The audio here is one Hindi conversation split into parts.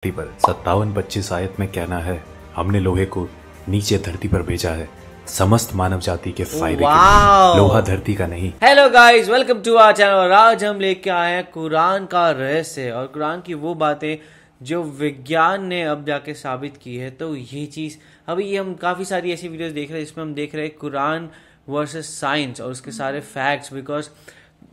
धरती पर 57-25 आयत में कहना है, हमने लोहे को नीचे धरती पर भेजा है समस्त मानव जाति के फायदे के लिए, लोहा धरती का नहीं। Hello guys, welcome to our channel. और आज हम लेके आए हैं कुरान का रहस्य और कुरान की वो बातें जो विज्ञान ने अब जाके साबित की है। तो ये चीज अभी हम काफी सारी ऐसी वीडियोस देख रहे हैं जिसमें हम देख रहे हैं कुरान वर्सेस साइंस और उसके सारे फैक्ट्स। बिकॉज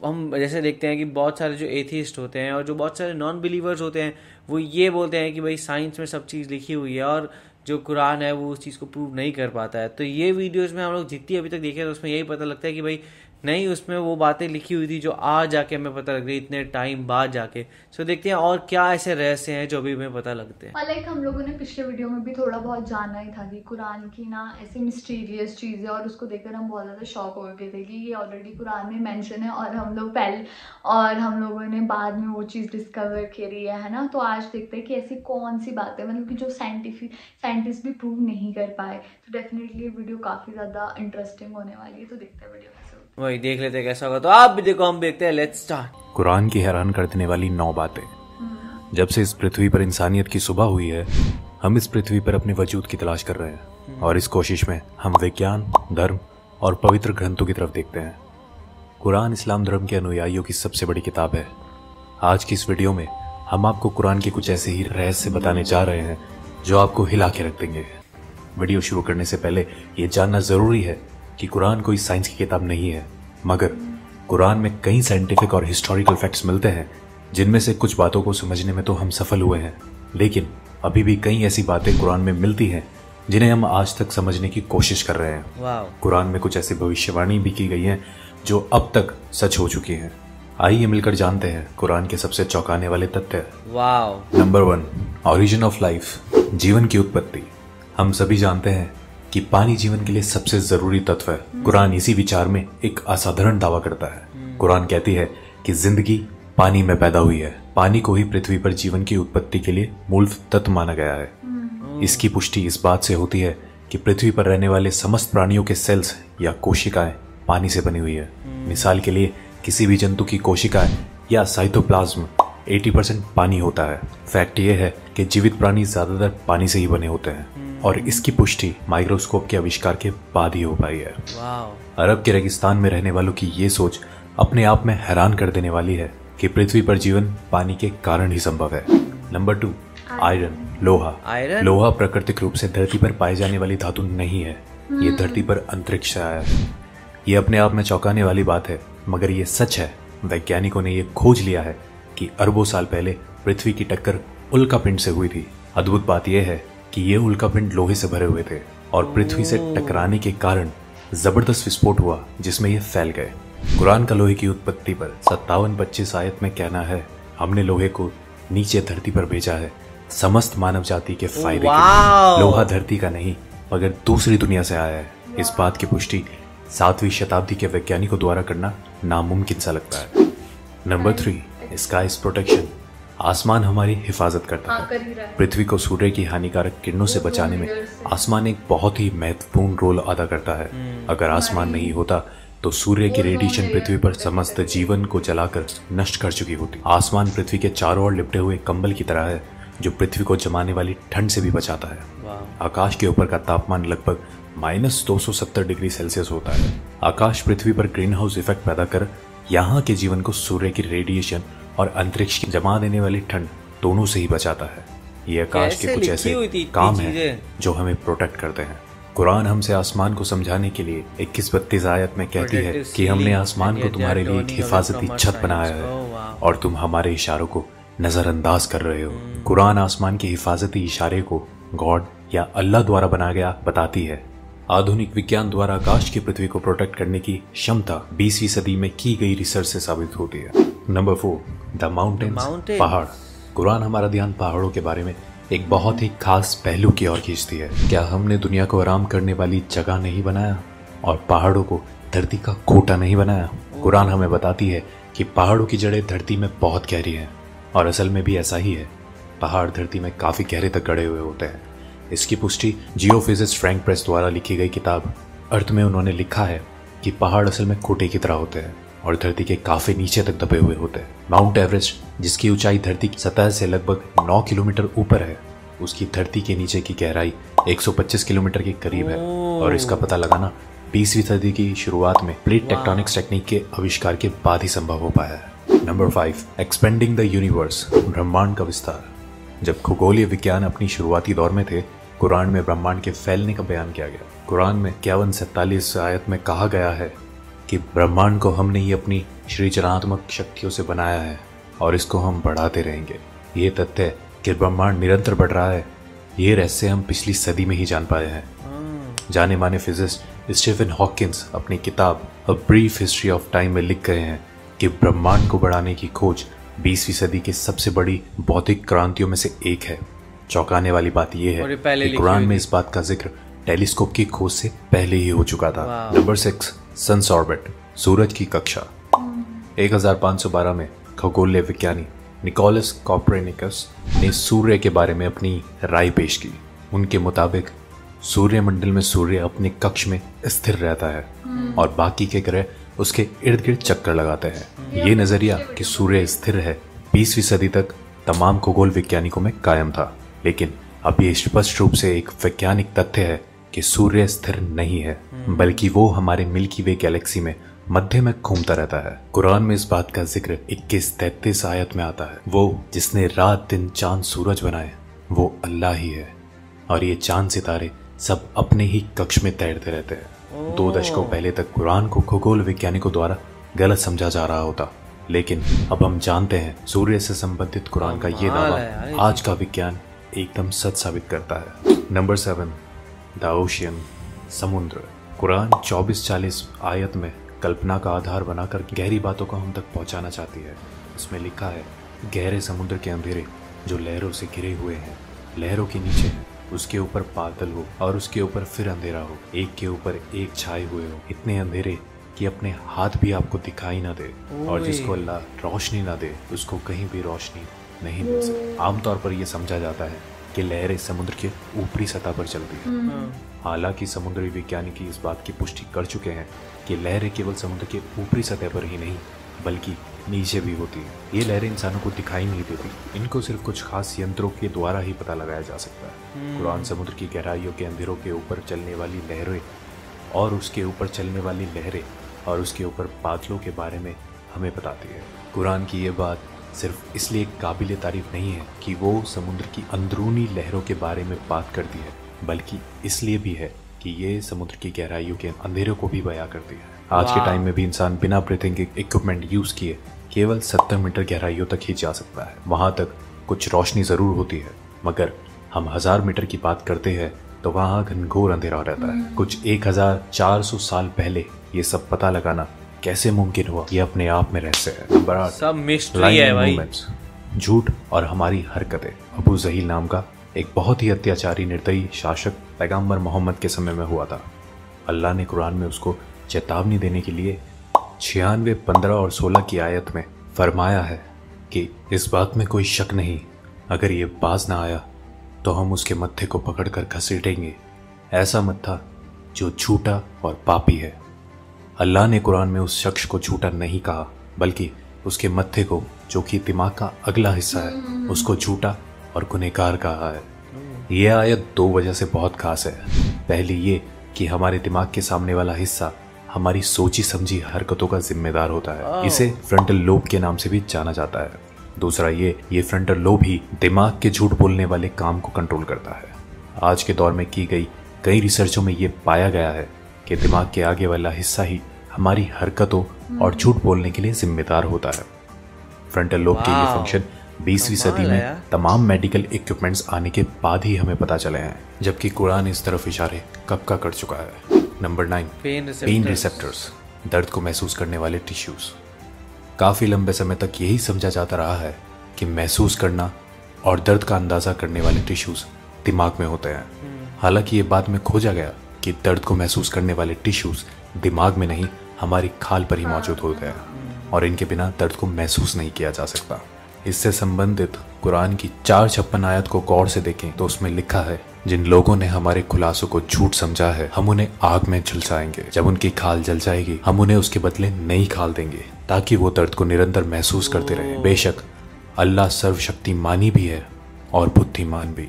हम जैसे देखते हैं कि बहुत सारे जो एथिस्ट होते हैं और जो बहुत सारे नॉन बिलीवर्स होते हैं वो ये बोलते हैं कि भाई साइंस में सब चीज़ लिखी हुई है और जो कुरान है वो उस चीज़ को प्रूव नहीं कर पाता है। तो ये वीडियोस में हम लोग जितनी अभी तक देखे तो उसमें यही पता लगता है कि भाई नहीं, उसमें वो बातें लिखी हुई थी जो आज जाके हमें पता लग रही इतने टाइम बाद जाके। सो देखते हैं और क्या ऐसे रहस्य हैं जो अभी हमें पता लगते हैं। लाइक हम लोगों ने पिछले वीडियो में भी थोड़ा बहुत जाना ही था कि कुरान की ना ऐसी मिस्टीरियस चीज़ है और उसको देखकर हम बहुत ज़्यादा शॉक हो गए थे कि ये ऑलरेडी कुरान में मेंशन है और हम लोगों ने बाद में वो चीज़ डिस्कवर करी है ना। तो आज देखते हैं कि ऐसी कौन सी बात है मतलब कि जो साइंटिस्ट भी प्रूव नहीं कर पाए। तो डेफिनेटली ये वीडियो काफ़ी ज़्यादा इंटरेस्टिंग होने वाली है। तो देखते हैं वीडियो कैसे होती है, वही देख लेते हैं कैसा होगा। तो आप भी देखो, हम देखते हैं। Let's start. कुरान की हैरान कर देने वाली 9 बातें। जब से इस पृथ्वी पर इंसानियत की सुबह हुई है, हम इस पृथ्वी पर अपने वजूद की तलाश कर रहे हैं और इस कोशिश में हम विज्ञान, धर्म और पवित्र ग्रंथों की तरफ देखते हैं। कुरान इस्लाम धर्म के अनुयायियों की सबसे बड़ी किताब है। आज की इस वीडियो में हम आपको कुरान के कुछ ऐसे ही रहस्य बताने जा रहे हैं जो आपको हिला के रख देंगे। वीडियो शुरू करने से पहले ये जानना जरूरी है कि कुरान कोई साइंस की किताब नहीं है, मगर कुरान में कई साइंटिफिक और हिस्टोरिकल फैक्ट्स मिलते हैं जिनमें से कुछ बातों को समझने में तो हम सफल हुए हैं, लेकिन अभी भी कई ऐसी बातें कुरान में मिलती हैं जिन्हें हम आज तक समझने की कोशिश कर रहे हैं। कुरान में कुछ ऐसी भविष्यवाणी भी की गई हैं जो अब तक सच हो चुकी हैं। आइए मिलकर जानते हैं कुरान के सबसे चौंकाने वाले तथ्य। नंबर 1, ओरिजिन ऑफ लाइफ, जीवन की उत्पत्ति। हम सभी जानते हैं कि पानी जीवन के लिए सबसे जरूरी तत्व है। कुरान इसी विचार में एक असाधारण दावा करता है। कुरान कहती है कि जिंदगी पानी में पैदा हुई है। पानी को ही पृथ्वी पर जीवन की उत्पत्ति के लिए मूल तत्व माना गया है। इसकी पुष्टि इस बात से होती है कि पृथ्वी पर रहने वाले समस्त प्राणियों के सेल्स या कोशिकाएं पानी से बनी हुई है। मिसाल के लिए किसी भी जंतु की कोशिकाएं या साइटोप्लाज्म 80% पानी होता है। फैक्ट ये है कि जीवित प्राणी ज्यादातर पानी से ही बने होते हैं और इसकी पुष्टि माइक्रोस्कोप के आविष्कार के बाद ही हो पाई है। अरब के रेगिस्तान में रहने वालों की ये सोच अपने आप में हैरान कर देने वाली है कि पृथ्वी पर जीवन पानी के कारण ही संभव है। नंबर 2, आयरन, लोहा। लोहा प्राकृतिक रूप से धरती पर पाई जाने वाली धातु नहीं है। ये धरती पर अंतरिक्ष से आया है। ये अपने आप में चौंकाने वाली बात है, मगर ये सच है। वैज्ञानिकों ने ये खोज लिया है कि अरबों साल पहले पृथ्वी की टक्कर उल्कापिंड से हुई थी। अद्भुत बात यह है कि ये उल्कापिंड लोहे से भरे हुए थे और पृथ्वी से टकराने के कारण जबरदस्त विस्फोट हुआ जिसमें ये फैल गए। कुरान का लोहे की उत्पत्ति पर 57-25 आयत में कहना है, हमने लोहे को नीचे धरती पर भेजा है समस्त मानव जाति के फायदे के लिए। लोहा धरती का नहीं मगर दूसरी दुनिया से आया है। इस बात की पुष्टि 7वीं शताब्दी के वैज्ञानिकों द्वारा करना नामुमकिन सा लगता है। Number 3, sky protection. आसमान हमारी हिफाजत करता है। पृथ्वी को सूर्य की हानिकारक किरणों से बचाने में आसमान एक बहुत ही महत्वपूर्ण रोल अदा करता है। अगर आसमान नहीं होता तो सूर्य की रेडिएशन पृथ्वी पर समस्त जीवन को जलाकर नष्ट कर चुकी होती। आसमान पृथ्वी के चारों ओर लिपटे हुए कंबल की तरह है जो पृथ्वी को जमाने वाली ठंड से भी बचाता है। आकाश के ऊपर का तापमान लगभग -270 डिग्री सेल्सियस होता है। आकाश पृथ्वी पर ग्रीन हाउस इफेक्ट पैदा कर यहाँ के जीवन को सूर्य की रेडिएशन और अंतरिक्ष की जमा देने वाली ठंड दोनों से ही बचाता है। ये आकाश के कुछ ऐसे काम हैं जो हमें प्रोटेक्ट करते हैं। कुरान हमसे आसमान को समझाने के लिए 21-32 आयत में कहती है कि हमने आसमान को तुम्हारे लिए एक हिफाजती छत बनाया है और तुम हमारे इशारों को नजरअंदाज कर रहे हो। कुरान आसमान के हिफाजती इशारे को गॉड या अल्लाह द्वारा बनाया गया बताती है। आधुनिक विज्ञान द्वारा आकाश की पृथ्वी को प्रोटेक्ट करने की क्षमता 20वीं सदी में की गई रिसर्च से साबित होती है। नंबर 4, द माउंटेन्स, पहाड़। कुरान हमारा ध्यान पहाड़ों के बारे में एक बहुत ही खास पहलू की ओर खींचती है। क्या हमने दुनिया को आराम करने वाली जगह नहीं बनाया और पहाड़ों को धरती का खोटा नहीं बनाया? कुरान हमें बताती है कि पहाड़ों की जड़ें धरती में बहुत गहरी हैं और असल में भी ऐसा ही है। पहाड़ धरती में काफी गहरे तक गड़े हुए होते हैं। इसकी पुष्टि जियोफिजिस्ट फ्रैंक प्रेस द्वारा लिखी गई किताब अर्थ में उन्होंने लिखा है कि पहाड़ असल में खोटे की तरह होते हैं और धरती के काफी नीचे तक दबे हुए होते हैं। माउंट एवरेस्ट जिसकी ऊंचाई धरती की सतह से लगभग 9 किलोमीटर ऊपर है, उसकी धरती के नीचे की गहराई 125 किलोमीटर के करीब है। और इसका पता लगाना 20वीं सदी की शुरुआत में प्लेट टेक्टोनिक्स टेक्निक के आविष्कार के बाद ही संभव हो पाया है। नंबर 5, एक्सपेंडिंग द यूनिवर्स, ब्रह्मांड का विस्तार। जब खगोलीय विज्ञान अपनी शुरुआती दौर में थे, कुरान में ब्रह्मांड के फैलने का बयान किया गया। कुरान में 51-47 आयत में कहा गया है कि ब्रह्मांड को हमने ही अपनी सृजनात्मक शक्तियों से बनाया है और इसको हम बढ़ाते रहेंगे। ये तथ्य कि ब्रह्मांड निरंतर बढ़ रहा है, ये रहस्य हम पिछली सदी में ही जान पाए हैं। जाने माने फिजिस्ट स्टीफन हॉकिंस अपनी किताब a brief history of time में लिख गए हैं कि ब्रह्मांड को बढ़ाने की खोज 20वीं सदी की सबसे बड़ी भौतिक क्रांतियों में से एक है। चौंकाने वाली बात यह है कि कुरान में इस बात का जिक्र टेलीस्कोप की खोज से पहले ही हो चुका था। नंबर 6, सन्स ऑर्बिट, सूरज की कक्षा। 1512 में खगोलीय विज्ञानी निकोलस कॉपरनिकस ने सूर्य के बारे में अपनी राय पेश की। उनके मुताबिक सूर्यमंडल में सूर्य अपने कक्ष में स्थिर रहता है और बाकी के ग्रह उसके इर्द गिर्द चक्कर लगाते हैं। ये नजरिया कि सूर्य स्थिर है 20वीं सदी तक तमाम खगोल वैज्ञानिकों में कायम था, लेकिन अब ये स्पष्ट रूप से एक वैज्ञानिक तथ्य है कि सूर्य स्थिर नहीं है, बल्कि वो हमारे मिल्की वे गैलेक्सी में मध्य में घूमता रहता है। कुरान में इस बात का जिक्र 21-33 आयत में आता है। वो जिसने रात दिन चांद सूरज बनाए वो अल्लाह ही है, और ये चांद सितारे सब अपने ही कक्ष में तैरते रहते हैं। 2 दशकों पहले तक कुरान को खगोल वैज्ञानिकों द्वारा गलत समझा जा रहा होता, लेकिन अब हम जानते हैं सूर्य से संबंधित कुरान का ये दावा आज का विज्ञान एकदम सच साबित करता है। नंबर 7, द ओशियन, समुद्र। कुरान 24-40 आयत में कल्पना का आधार बनाकर गहरी बातों को हम तक पहुंचाना चाहती है। इसमें लिखा है, गहरे समुद्र के अंधेरे जो लहरों से घिरे हुए हैं, लहरों के नीचे उसके ऊपर बादल हो और उसके ऊपर फिर अंधेरा हो, एक के ऊपर एक छाए हुए हो, इतने अंधेरे कि अपने हाथ भी आपको दिखाई ना दे, और जिसको अल्लाह रोशनी ना दे उसको कहीं भी रोशनी नहीं मिल सकती। आमतौर पर यह समझा जाता है कि लहरें समुद्र के ऊपरी सतह पर चलती हैं। हालांकि समुद्री वैज्ञानिक इस बात की पुष्टि कर चुके हैं कि लहरें केवल समुद्र के ऊपरी सतह पर ही नहीं बल्कि नीचे भी होती है। ये लहरें इंसानों को दिखाई नहीं देती, इनको सिर्फ कुछ खास यंत्रों के द्वारा ही पता लगाया जा सकता है। कुरान समुद्र की गहराइयों के अंधेरों के ऊपर चलने वाली लहरें और उसके ऊपर चलने वाली लहरें और उसके ऊपर बादलों के बारे में हमें बताती है। कुरान की ये बात सिर्फ इसलिए काबिल तारीफ नहीं है कि वो समुद्र की अंदरूनी लहरों के बारे में बात करती है, बल्कि इसलिए भी है कि ये समुद्र की गहराइयों के अंधेरों को भी बयां करती है। आज के टाइम में भी इंसान बिना ब्रीथिंग इक्विपमेंट यूज किए केवल 70 मीटर गहराइयों तक ही जा सकता है। वहां तक कुछ रोशनी जरूर होती है, मगर हम 1000 मीटर की बात करते हैं तो वहां घनघोर अंधेरा रहता है। कुछ 1400 साल पहले ये सब पता लगाना कैसे मुमकिन हुआ, ये अपने आप में रहस्य है। नंबर 8, सब मिस्ट्री है भाई। झूठ और हमारी हरकतें। अबू जहील नाम का एक बहुत ही अत्याचारी निर्दयी शासक पैगंबर मोहम्मद के समय में हुआ था। अल्लाह ने कुरान में उसको चेतावनी देने के लिए 96, 15 और 16 की आयत में फरमाया है कि इस बात में कोई शक नहीं, अगर ये बाज ना आया तो हम उसके मत्थे को पकड़कर घसीटेंगे, ऐसा मत्था जो झूठा और पापी है। अल्लाह ने कुरान में उस शख्स को झूठा नहीं कहा, बल्कि उसके मत्थे को, जो कि दिमाग का अगला हिस्सा है, उसको झूठा और गुनहगार कहा है। यह आयत 2 वजह से बहुत खास है। पहली ये कि हमारे दिमाग के सामने वाला हिस्सा हमारी सोची समझी हरकतों का जिम्मेदार होता है। इसे फ्रंटल लोब के नाम से भी जाना जाता है। दूसरा ये फ्रंटल लोब ही दिमाग के झूठ बोलने वाले काम को कंट्रोल करता है। आज के दौर में की गई कई रिसर्चों में ये पाया गया है कि दिमाग के आगे वाला हिस्सा ही हमारी हरकतों और झूठ बोलने के लिए जिम्मेदार होता है। फ्रंटल लोब के ये फंक्शन 20वीं सदी में तमाम मेडिकल इक्विपमेंट्स आने के बाद ही हमें पता चले हैं, जबकि कुरान इस तरफ इशारे कब का कर चुका है। नंबर 9, पेन रिसेप्टर्स, दर्द को महसूस करने वाले टिश्यूज। काफी लंबे समय तक यही समझा जाता रहा है कि महसूस करना और दर्द का अंदाजा करने वाले टिश्यूज दिमाग में होते हैं। हालांकि ये बाद में खोजा गया कि दर्द को महसूस करने वाले टिश्यूज दिमाग में नहीं, हमारी खाल पर ही मौजूद होते हैं और इनके बिना दर्द को महसूस नहीं किया जा सकता। इससे संबंधित कुरान की 456 आयत को गौर से देखें तो उसमें लिखा है, जिन लोगों ने हमारे खुलासों को झूठ समझा है, हम उन्हें आग में झुलसाएंगे। जब उनकी खाल जल जाएगी, हम उन्हें उसके बदले नई खाल देंगे ताकि वो दर्द को निरंतर महसूस करते रहे। बेशक अल्लाह सर्वशक्तिमानी भी है और बुद्धिमान भी।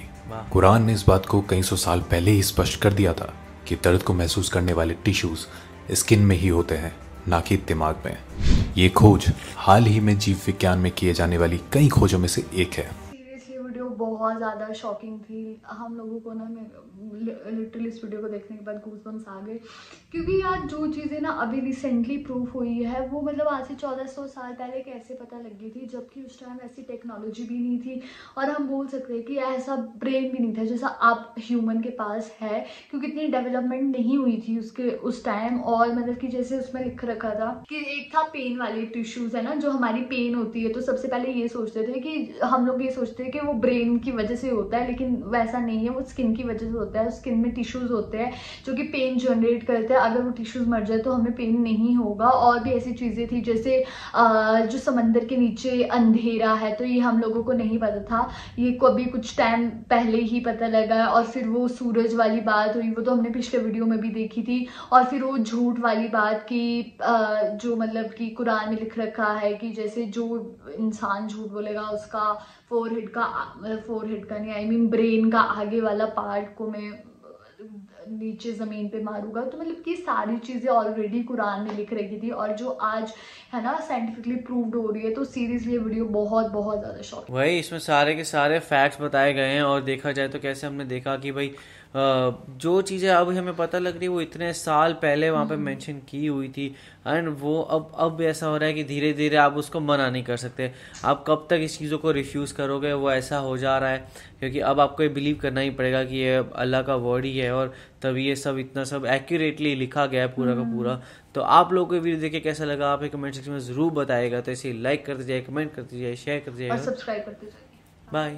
कुरान ने इस बात को कई सौ साल पहले ही स्पष्ट कर दिया था कि दर्द को महसूस करने वाले टिश्यूज स्किन में ही होते हैं, ना कि दिमाग में। ये खोज हाल ही में जीव विज्ञान में किए जाने वाली कई खोजों में से एक है। सीरियसली वीडियो बहुत ज़्यादा शॉकिंग थी। हम लोगों को ना लिटरली इस वीडियो को देखने के बाद गूज़बम्स आ गए, क्योंकि यार जो चीज़ें ना अभी रिसेंटली प्रूफ हुई है वो मतलब आज से 1400 साल पहले कैसे पता लगी थी, जबकि उस टाइम ऐसी टेक्नोलॉजी भी नहीं थी और हम बोल सकते हैं कि ऐसा ब्रेन भी नहीं था जैसा आप ह्यूमन के पास है, क्योंकि इतनी डेवलपमेंट नहीं हुई थी उसके उस टाइम। और मतलब कि जैसे उसमें लिख रखा था कि एक था पेन वाले टिश्यूज़ है ना, जो हमारी पेन होती है, तो सबसे पहले ये सोचते थे कि हम लोग ये सोचते हैं कि वो ब्रेन की वजह से होता है, लेकिन वैसा नहीं है, वो स्किन की वजह से होता है। स्किन में टिश्यूज होते हैं जो कि पेन जनरेट करते हैं। अगर वो टिश्यूज मर जाए तो हमें पेन नहीं होगा। और भी ऐसी चीज़ें थी जैसे जो समंदर के नीचे अंधेरा है, तो ये हम लोगों को नहीं पता था, ये कभी कुछ टाइम पहले ही पता लगा। और फिर वो सूरज वाली बात हुई, वो तो हमने पिछले वीडियो में भी देखी थी। और फिर वो झूठ वाली बात की जो मतलब कि कुरान में लिख रखा है कि जैसे जो इंसान झूठ बोलेगा उसका फोरहेड का नहीं, आई मीन ब्रेन का आगे वाला पार्ट को मैं नीचे ज़मीन पे मारूंगा। तो मतलब कि सारी चीज़ें ऑलरेडी कुरान में लिख रखी थी और जो आज है ना साइंटिफिकली प्रूव्ड हो रही है। तो सीरियसली ये वीडियो बहुत बहुत ज़्यादा शॉकिंग। वही इसमें सारे के सारे फैक्ट्स बताए गए हैं और देखा जाए तो कैसे हमने देखा कि भाई जो चीज़ें अब हमें पता लग रही है वो इतने साल पहले वहाँ पे मेंशन की हुई थी। एंड वो अब ऐसा हो रहा है कि धीरे धीरे आप उसको मना नहीं कर सकते। आप कब तक इस चीज़ों को रिफ्यूज़ करोगे, वो ऐसा हो जा रहा है क्योंकि अब आपको ये बिलीव करना ही पड़ेगा कि ये अल्लाह का वर्ड ही है और तभी ये सब इतना सब एक्यूरेटली लिखा गया है पूरा का पूरा। तो आप लोगों को वीडियो देख के कैसा लगा आप कमेंट सेक्शन में ज़रूर बताएगा। तो इसे लाइक करते जाइए, कमेंट करते जाइए, शेयर करते जाइए और सब्सक्राइब करते जाइए। बाय।